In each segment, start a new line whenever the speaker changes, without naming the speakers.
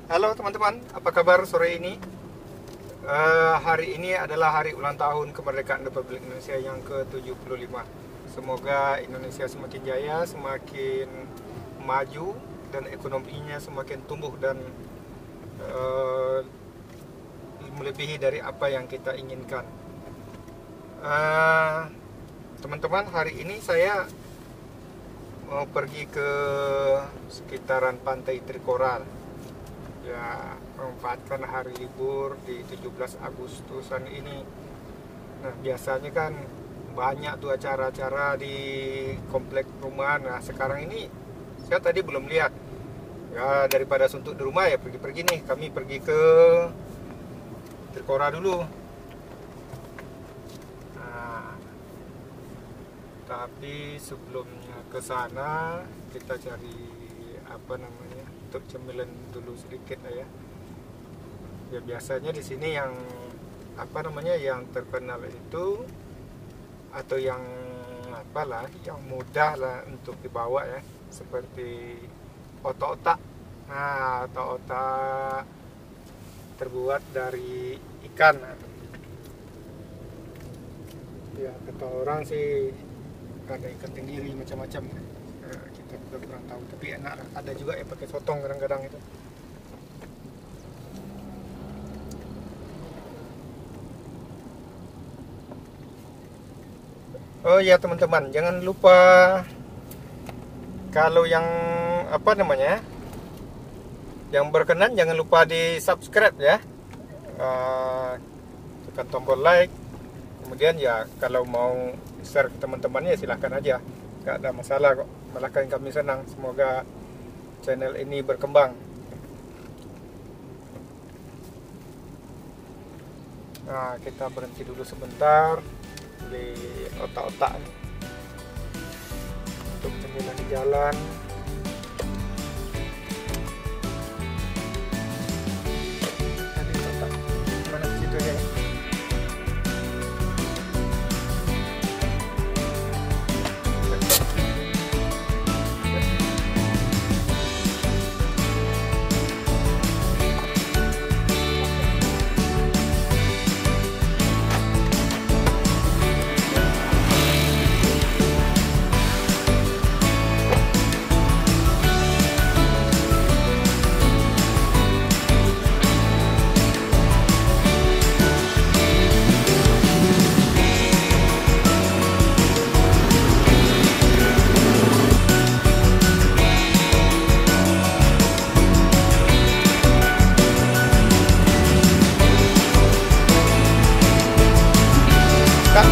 Halo teman-teman, apa kabar sore ini? Hari ini adalah hari ulang tahun kemerdekaan Republik Indonesia yang ke-75. Semoga Indonesia semakin jaya, semakin maju, dan ekonominya semakin tumbuh dan melebihi dari apa yang kita inginkan. Teman-teman, hari ini saya mau pergi ke sekitaran Pantai Trikoral. Ya, memanfaatkan hari libur di 17 Agustusan ini. Nah, biasanya kan banyak tuh acara-acara di komplek perumahan. Nah, sekarang ini saya tadi belum lihat. Ya, daripada suntuk di rumah ya pergi-pergi nih. Kami pergi ke Trikora dulu. Nah, tapi sebelumnya ke sana kita cari untuk cemilan dulu sedikit lah ya. Ya biasanya di sini yang yang terkenal itu atau yang yang mudah lah untuk dibawa ya, seperti otak-otak. Nah, otak-otak terbuat dari ikan. Ya, kata orang sih ada ikan tenggiri macam-macam. Kita udah kurang tahu, tapi enak lah. Ada juga yang pakai sotong kadang-kadang itu. Oh ya teman-teman, jangan lupa kalau yang yang berkenan jangan lupa di subscribe ya. Tekan tombol like. Kemudian ya kalau mau share ke teman-temannya silahkan aja, gak ada masalah kok. Malah kami senang. Semoga channel ini berkembang. Nah, kita berhenti dulu sebentar di otak-otak untuk cemilan di jalan. Tadi otak mana situ ya?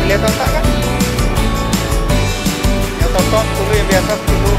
Lihat otak kan? Yang tonton dulu yang biasa dulu.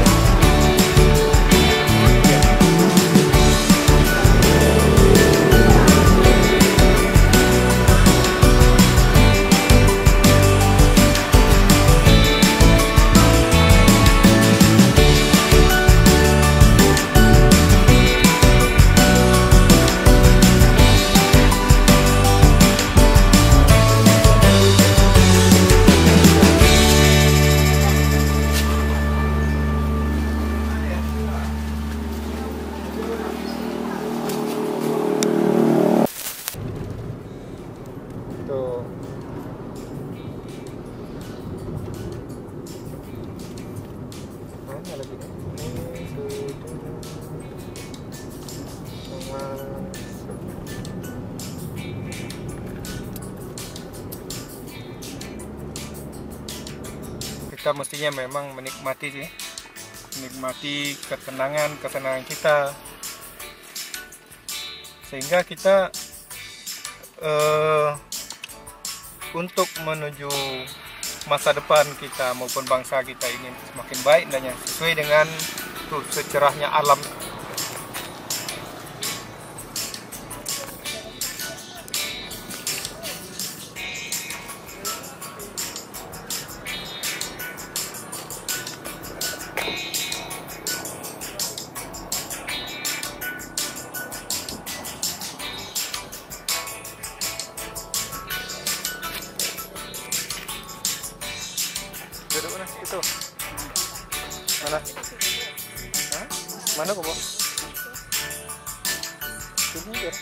Kita mestinya memang menikmati ketenangan kita, sehingga kita untuk menuju masa depan kita maupun bangsa kita ini semakin baik dan sesuai dengan secerahnya alam. Duduk mana? Itu. Mana? Hah? Mana kok, Bu? Ini dia.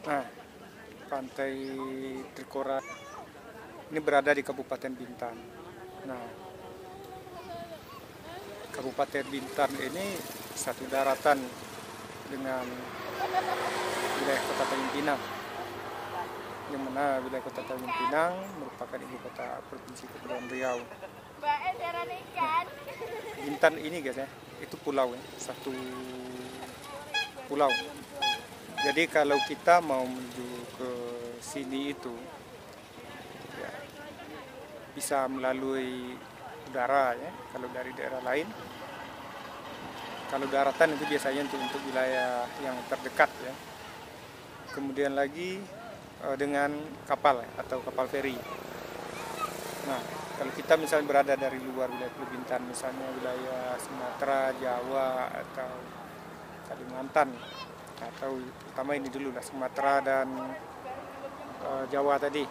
Nah, Pantai Trikora ini berada di Kabupaten Bintan. Nah, Kabupaten Bintan ini satu daratan dengan wilayah Kota Tanjung Pinang, yang mana wilayah Kota Tanjung Pinang merupakan ibu kota Provinsi Kepulauan Riau. Nah, Bintan ini guys ya, itu pulau ya, satu pulau. Jadi kalau kita mau menuju ke sini itu ya, bisa melalui udara ya, kalau dari daerah lain. Kalau daratan itu biasanya untuk wilayah yang terdekat ya. Kemudian lagi dengan kapal atau kapal feri. Nah, kalau kita misalnya berada dari luar wilayah Pulau Bintan, misalnya wilayah Sumatera, Jawa atau Kalimantan, atau utama ini dulu lah, Sumatera dan Jawa tadi.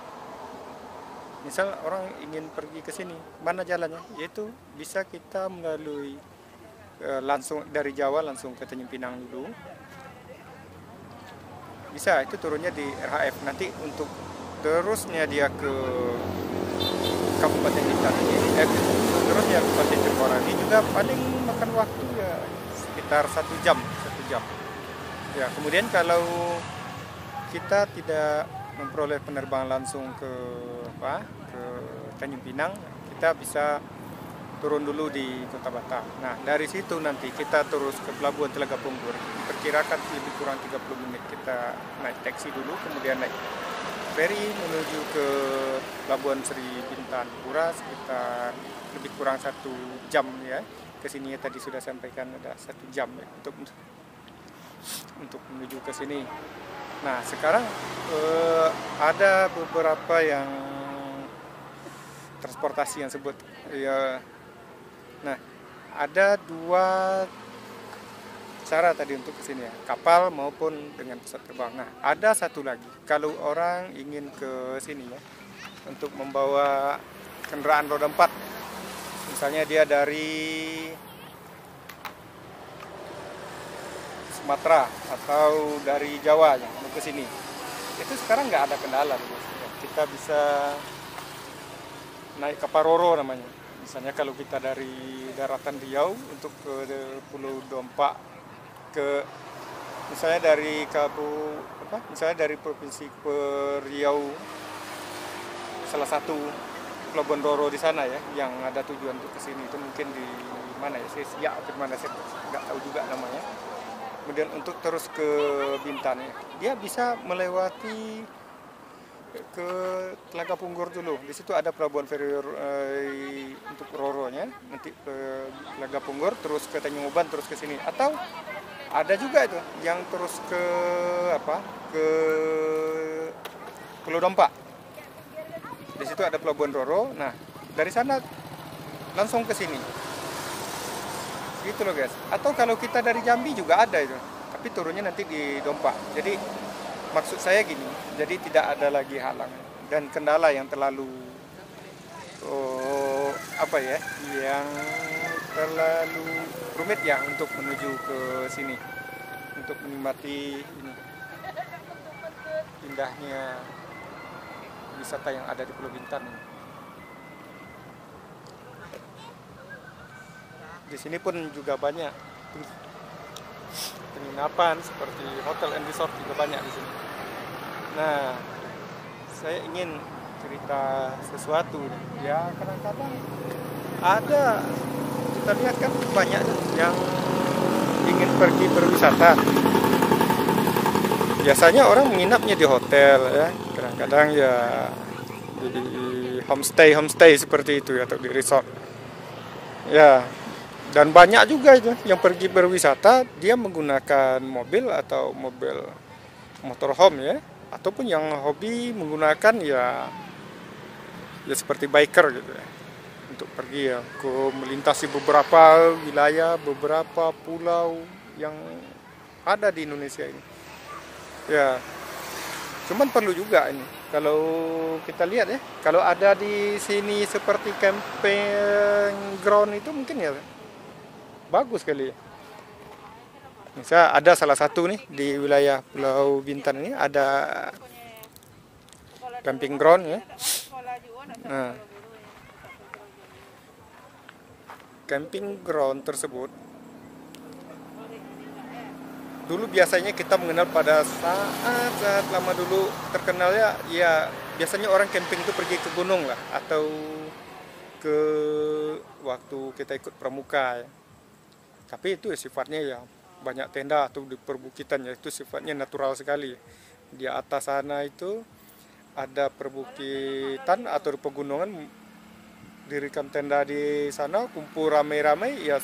Misal orang ingin pergi ke sini, mana jalannya? Yaitu bisa kita melalui langsung dari Jawa langsung ke Tanjung Pinang dulu. Bisa, itu turunnya di RHF. Nanti untuk terusnya dia ke Kabupaten Bintan ini, terusnya Kabupaten Trikora ini juga paling makan waktu ya sekitar 1 jam. Ya, kemudian kalau kita tidak memperoleh penerbangan langsung ke Tanjung Pinang, kita bisa turun dulu di Kota Batam. Nah, dari situ nanti kita terus ke Pelabuhan Telaga Punggur. Diperkirakan lebih kurang 30 menit kita naik taksi dulu, kemudian naik feri menuju ke Pelabuhan Sri Bintang-Pura sekitar lebih kurang 1 jam ya. Kesini tadi sudah sampaikan ada 1 jam ya, untuk menuju ke sini. Nah, sekarang ada beberapa yang transportasi yang sebut ya. Nah, ada 2 cara tadi untuk ke sini ya, kapal maupun dengan pesawat terbang. Nah, ada satu lagi kalau orang ingin ke sini ya, untuk membawa kendaraan roda 4. Misalnya dia dari Sumatera atau dari Jawa ya, mau ke sini. Itu sekarang nggak ada kendala. Kita bisa naik kapal Roro namanya. Misalnya kalau kita dari daratan Riau untuk ke Pulau Dompak, ke misalnya dari misalnya dari Provinsi Riau, salah satu Pelabuhan Roro di sana ya, yang ada tujuan untuk ke sini itu mungkin di mana ya, Siak atau mana saya nggak tahu juga namanya. Kemudian untuk terus ke Bintan ya, dia bisa melewati ke Telaga Punggur dulu. Di situ ada pelabuhan feri untuk Roronya, nanti ke Telaga Punggur, terus ke Tanjung Uban, terus ke sini. Atau ada juga itu yang terus ke ke Pulau Dompak. Di situ ada pelabuhan Roro. Nah, dari sana langsung ke sini. Gitu loh guys. Atau kalau kita dari Jambi juga ada itu, tapi turunnya nanti di Dompak. Jadi maksud saya gini, jadi tidak ada lagi halang dan kendala yang terlalu yang terlalu rumit ya untuk menuju ke sini, untuk menikmati ini indahnya wisata yang ada di Pulau Bintan ini. Di sini pun juga banyak penginapan seperti hotel and resort, juga banyak di sini. Nah, saya ingin cerita sesuatu ya, kadang-kadang ada, kita lihat kan banyak yang ingin pergi berwisata. Biasanya orang menginapnya di hotel ya, kadang-kadang ya di homestay seperti itu atau di resort ya. Dan banyak juga itu yang pergi berwisata, dia menggunakan mobil atau mobil motorhome ya, ataupun yang hobi menggunakan ya seperti biker gitu ya, untuk pergi ya ke melintasi beberapa wilayah, beberapa pulau yang ada di Indonesia ini. Ya, cuman perlu juga ini. Kalau kita lihat ya, kalau ada di sini seperti camping ground itu mungkin ya bagus kali ya. Misal ada salah satu nih di wilayah Pulau Bintan ini ada camping ground ya. Nah, camping ground tersebut dulu biasanya kita mengenal pada saat lama dulu terkenalnya ya biasanya orang camping itu pergi ke gunung lah atau ke waktu kita ikut pramuka ya. Tapi itu sifatnya ya banyak tenda atau di perbukitan ya, itu sifatnya natural sekali. Di atas sana itu ada perbukitan atau di pegunungan, dirikan tenda di sana, kumpul ramai-ramai ya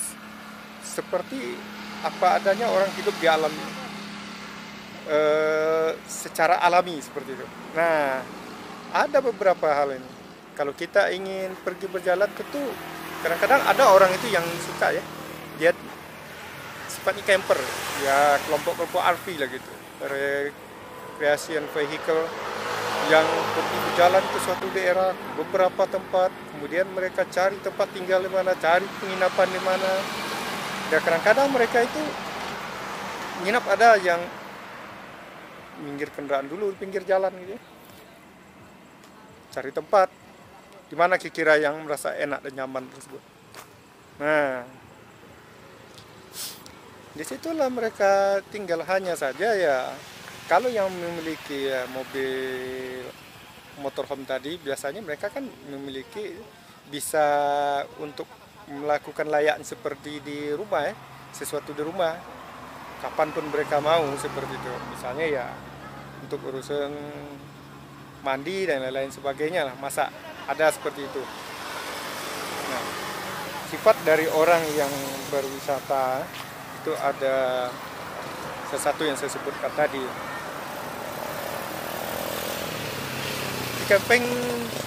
seperti apa adanya orang hidup di alam secara alami seperti itu. Nah, ada beberapa hal ini. Kalau kita ingin pergi berjalan tentu kadang-kadang ada orang itu yang suka ya, dia sifatnya camper ya, kelompok-kelompok RV lah gitu, recreation vehicle yang pergi berjalan ke suatu daerah, beberapa tempat, kemudian mereka cari tempat tinggal di mana, cari penginapan di mana. Ya kadang-kadang mereka itu nginap, ada yang minggir kendaraan dulu di pinggir jalan gitu ya, cari tempat di mana kira-kira yang merasa enak dan nyaman tersebut. Nah, disitulah mereka tinggal. Hanya saja ya kalau yang memiliki ya mobil motorhome tadi biasanya mereka kan memiliki bisa untuk melakukan layak seperti di rumah ya, sesuatu di rumah kapanpun mereka mau seperti itu. Misalnya ya untuk urusan mandi dan lain-lain sebagainya lah, masa ada seperti itu. Nah, sifat dari orang yang berwisata itu ada sesuatu yang saya sebutkan tadi.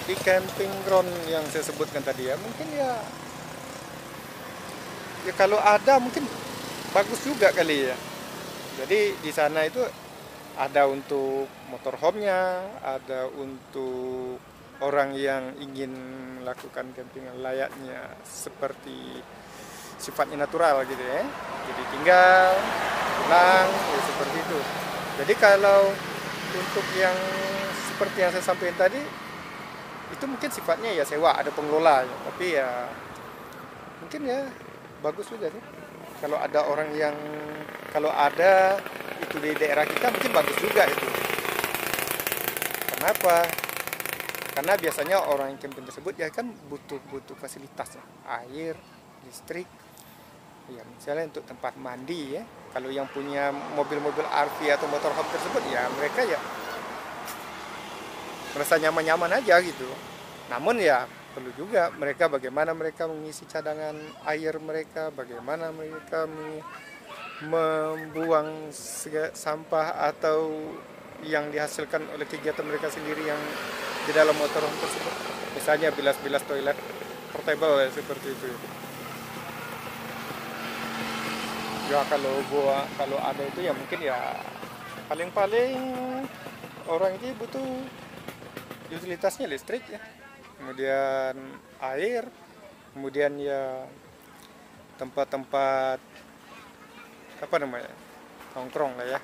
Di camping ground yang saya sebutkan tadi ya, mungkin ya kalau ada mungkin bagus juga kali ya. Jadi di sana itu ada untuk motorhome-nya, ada untuk orang yang ingin melakukan camping layaknya seperti sifatnya natural gitu ya. Jadi tinggal, pulang, ya seperti itu. Jadi kalau untuk yang seperti yang saya sampaikan tadi, itu mungkin sifatnya ya sewa, ada pengelola ya. Tapi ya mungkin ya bagus juga sih. Kalau ada orang yang, kalau ada itu di daerah kita mungkin bagus juga itu. Kenapa? Karena biasanya orang yang camping tersebut ya kan butuh fasilitas ya. Air, listrik, ya misalnya untuk tempat mandi ya. Kalau yang punya mobil-mobil RV atau motorhome tersebut ya mereka ya merasa nyaman-nyaman aja gitu. Namun ya perlu juga mereka bagaimana mereka mengisi cadangan air mereka, bagaimana mereka membuang sampah atau yang dihasilkan oleh kegiatan mereka sendiri yang di dalam motorhome tersebut. Misalnya bilas-bilas toilet portable ya, seperti itu. Ya kalau ada itu ya mungkin ya paling-paling orang ini butuh utilitasnya listrik ya, kemudian air, kemudian ya tempat-tempat apa namanya nongkrong lah ya,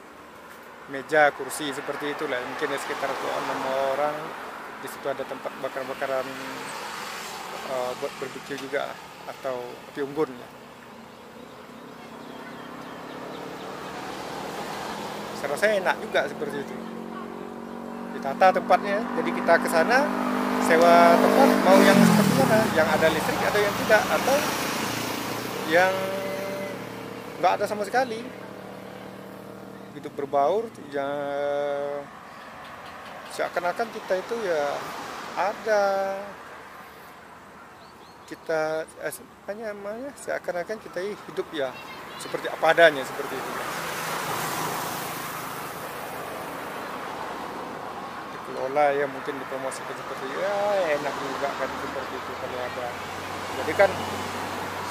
meja, kursi seperti itulah. Mungkin ya sekitar 6 orang. Di situ ada tempat bakar-bakaran buat barbecue juga atau api unggun ya. Saya rasa enak juga seperti itu. Ditata tempatnya, jadi kita ke sana sewa tempat mau yang seperti mana, yang ada listrik atau yang tidak, atau yang nggak ada sama sekali. Begitu berbaur ya, seakan-akan kita itu ya ada kita namanya seakan-akan kita hidup ya seperti apa adanya seperti itu. seolah-olah ya mungkin dipromosikan seperti ya enak juga kan seperti itu kalau ada. Jadi kan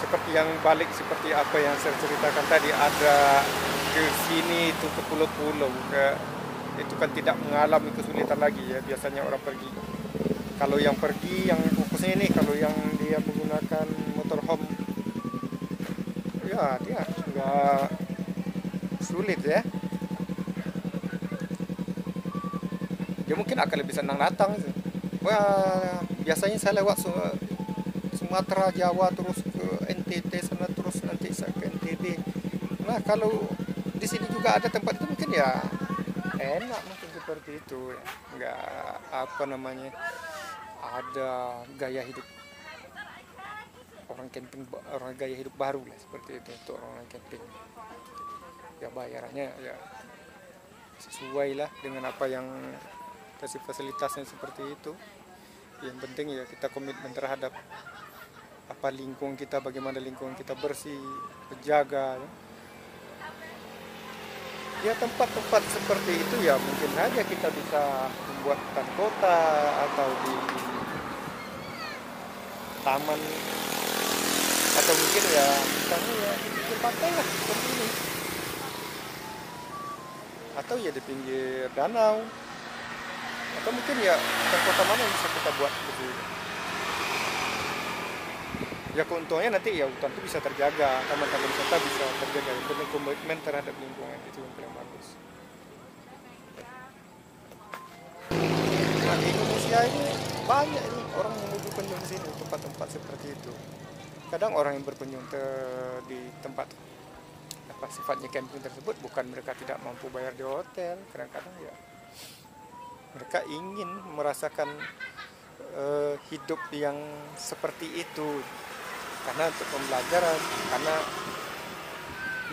seperti yang balik seperti apa yang saya ceritakan tadi, ada ke sini itu ke pulau-pulau itu kan tidak mengalami kesulitan lagi ya biasanya orang pergi. Kalau yang pergi yang fokusnya ini, kalau yang dia menggunakan motorhome ya dia nggak sulit ya. Dia mungkin akan lebih senang datang sih. Wah, biasanya saya lewat Sumatera, Jawa, terus ke NTT sana, terus nanti saya ke NTB. Nah, kalau di sini juga ada tempat itu mungkin ya enak mungkin seperti itu ya. Nggak apa namanya, ada gaya hidup orang camping, orang gaya hidup baru lah seperti itu untuk orang camping. Ya bayarannya ya sesuai lah dengan apa yang fasilitasnya seperti itu. Yang penting ya kita komitmen terhadap apa lingkungan kita, bagaimana lingkungan kita bersih, menjaga. Ya tempat-tempat seperti itu ya mungkin saja kita bisa membuat hutan kota atau di taman, atau mungkin ya misalnya ya di pinggir pantai lah seperti ini, atau ya di pinggir danau, atau mungkin ya hutan kota mana yang bisa kita buat gitu. Ya keuntungannya nanti ya hutan itu bisa terjaga, taman-taman wisata bisa terjaga, dengan komitmen terhadap lingkungan itu yang paling bagus. Nah, di Indonesia ini banyak ini orang yang berkunjung ke sini, tempat-tempat seperti itu. Kadang orang yang berkunjung di tempat apa sifatnya camping tersebut bukan mereka tidak mampu bayar di hotel, kadang-kadang ya mereka ingin merasakan hidup yang seperti itu, karena untuk pembelajaran, karena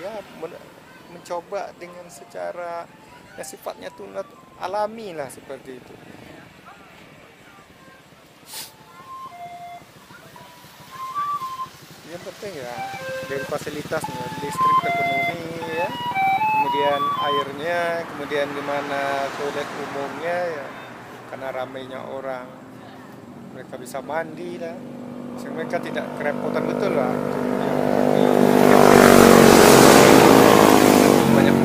ya mencoba dengan secara ya sifatnya tuh alami lah seperti itu. Yang penting ya dari fasilitasnya, listrik terpenuhi ya, kemudian airnya, kemudian gimana toilet umumnya ya, karena ramainya orang mereka bisa mandi lah, sehingga mereka tidak kerepotan betul lah. Banyak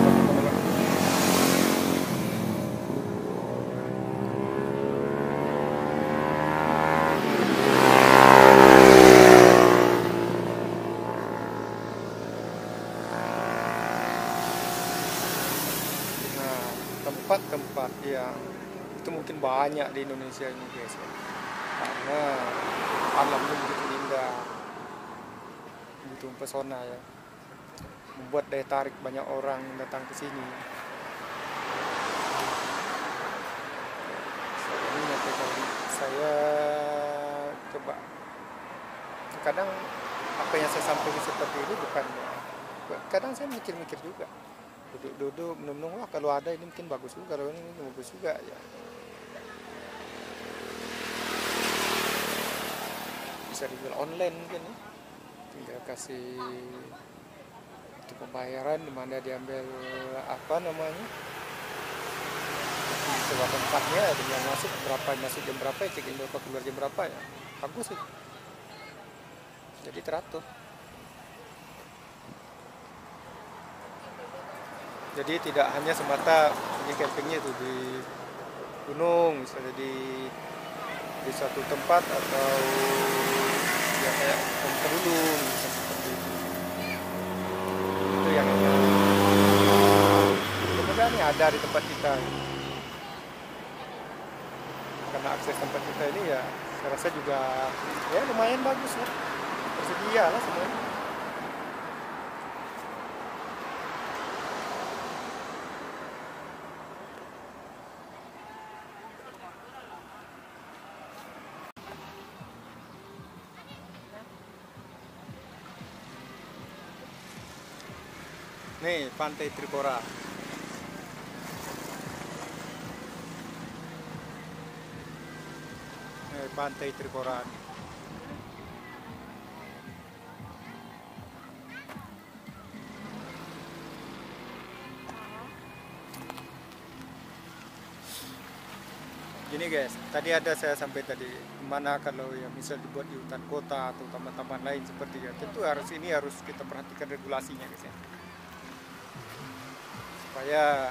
tempat-tempat yang itu mungkin banyak di Indonesia ini guys ya. Karena alamnya begitu indah, begitu pesona ya, membuat daya tarik banyak orang datang ke sini. Saya coba kadang apa yang saya sampaikan seperti ini bukan, kadang saya mikir-mikir juga, duduk-duduk menung-menung, wah kalau ada ini mungkin bagus juga, kalau ini bagus juga ya. Bisa dijual online mungkin ya, tinggal kasih untuk pembayaran di mana diambil apa namanya sewa tempatnya, yang masuk berapa, masuk jam berapa, check-in berapa, keluar jam berapa ya, bagus sih, jadi teratur. Jadi tidak hanya semata ini campingnya itu di gunung, misalnya di satu tempat atau ya kayak terulung seperti itu. Itu yang sebenarnya ada di tempat kita. Karena akses tempat kita ini ya saya rasa juga ya lumayan bagus ya, tersedia lah semuanya. Nih Pantai Trikora. Pantai Trikora. Gini guys, tadi ada saya sampai tadi mana kalau yang misal dibuat di hutan kota atau taman-taman lain seperti ya, tentu harus kita perhatikan regulasinya guys ya. Supaya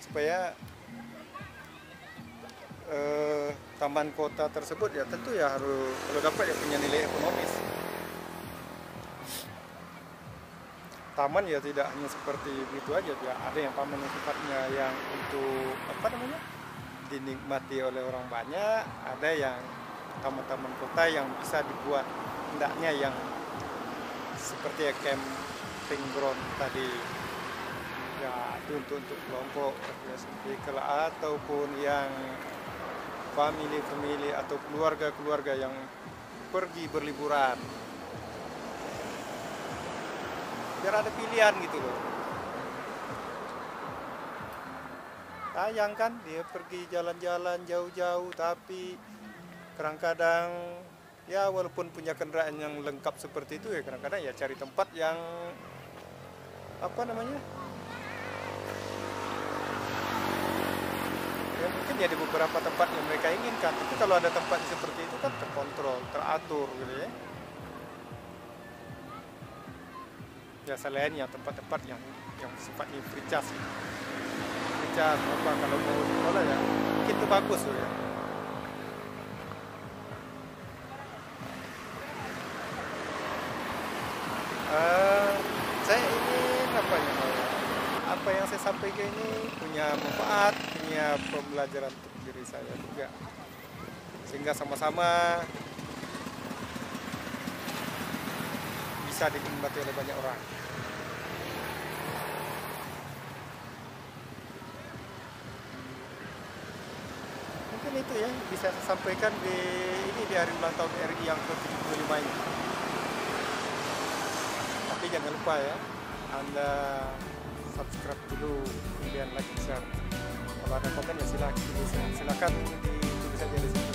supaya taman kota tersebut ya tentu ya harus kalau dapat ya punya nilai ekonomis. Taman ya tidak hanya seperti itu aja ya, ada yang taman yang sifatnya yang untuk dinikmati oleh orang banyak, ada yang taman-taman kota yang bisa dibuat hendaknya yang seperti camping ground tadi ya, itu untuk kelompok vehicle ataupun yang family atau keluarga yang pergi berliburan, biar ada pilihan gitu loh. Sayang kan dia pergi jalan-jalan jauh-jauh tapi kadang-kadang ya walaupun punya kendaraan yang lengkap seperti itu ya kadang-kadang ya cari tempat yang ya mungkin ya di beberapa tempat yang mereka inginkan, tapi kalau ada tempat seperti itu kan terkontrol, teratur gitu ya. Ya selain yang tempat-tempat yang sifatnya free charge kalau mau di sekolah ya mungkin itu bagus tuh ya. Saya ingin apa yang saya sampaikan ini punya manfaat, punya pembelajaran untuk diri saya juga, sehingga sama-sama bisa dinikmati oleh banyak orang. Mungkin itu ya bisa saya sampaikan di hari ulang tahun RI yang ke-75 ini. Tapi jangan lupa ya, Anda subscribe dulu, kemudian like, share. Kalau ada komen ya silakan ditulis saja di sini.